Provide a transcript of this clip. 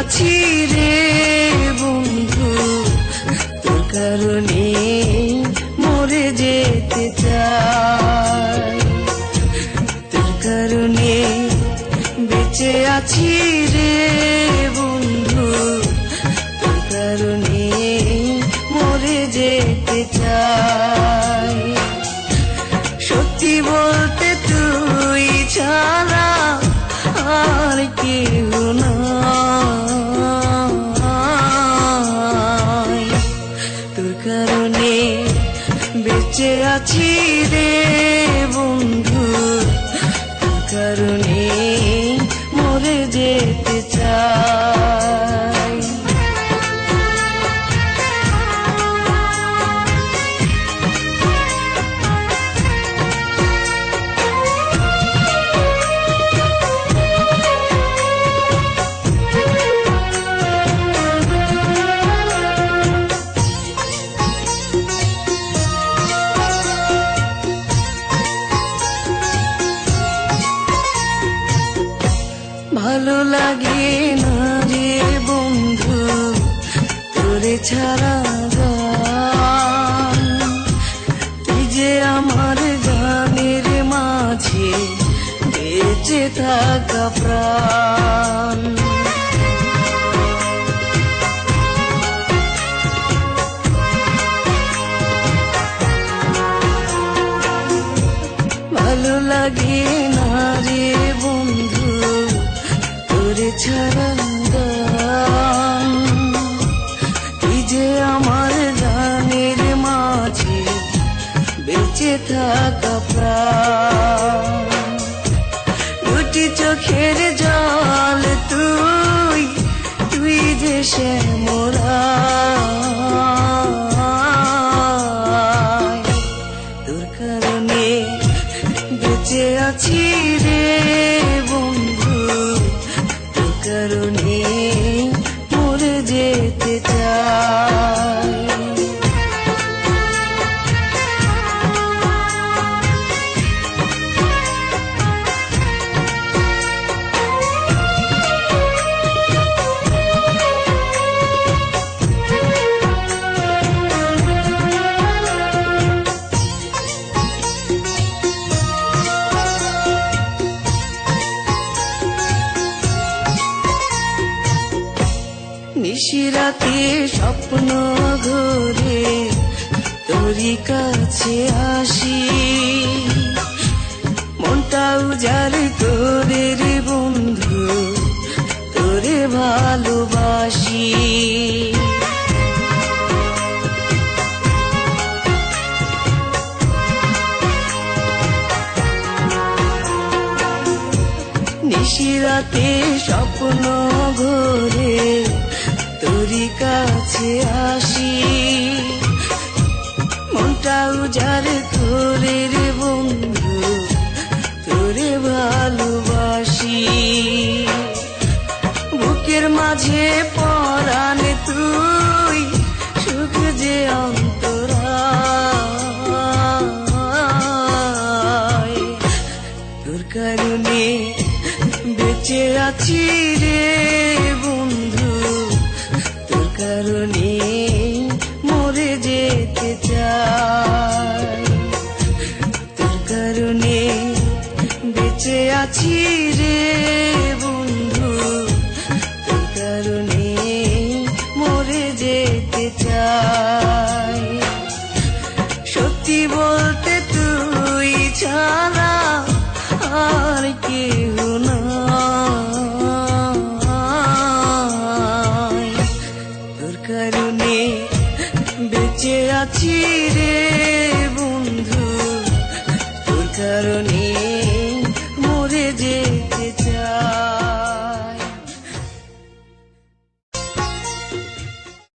আছি রে বন্ধু, তোর কারণে মরে যেতে চাই। তোর কারণে বেঁচে আছি রে বন্ধু, তোর কারণে মরে যেতে চাই। সত্যি বলতে তুই ছাড়া আর কেউ নাই। তোর কারণে বেঁচে আছি রে বন্ধু, তোর কারণে মরে যেতে চাই। ভালো লাগে না রে বন্ধু তোরে ছাড়া গান, তুই যে আমার গানের মাঝে বেঁচে থাকা প্রাণ। ভালো লাগে না রে বন্ধু তোরে ছাড়া গান, তুই যে আমার গানের মাঝে বেঁচে থাকা প্রাণ। দুটি চোখের জল তুই, তুই যে শ্যামরায়। তোর কারণে বেঁচে আছি রে বন্ধু, তোর কারণে মরে যেতে চাই। নিশিরাতে স্বপ্ন ঘরে তোরই কাছে আসি, মনটা উজাড় করে রে বন্ধু তোরে ভালোবাসি। নিশিরাতে স্বপ্ন ঘরে তোরই কাছে আসি, মনটা উজাড় করে রে বন্ধু তোরে ভালোবাসি। বুকের মাঝে পরাণ তুই, সুখ যে অন্তরায়। তোর কারণে বেঁচে আছি রে বন্ধু, তোর কারণে মরে যেতে চাই। তোর কারণে বেঁচে আছি রে বন্ধু, তোর কারণে মরে যেতে চাই। সত্যি বলতে তুই ছাড়া আর কেউ নাই। তোর কারণে বেঁচে আছি রে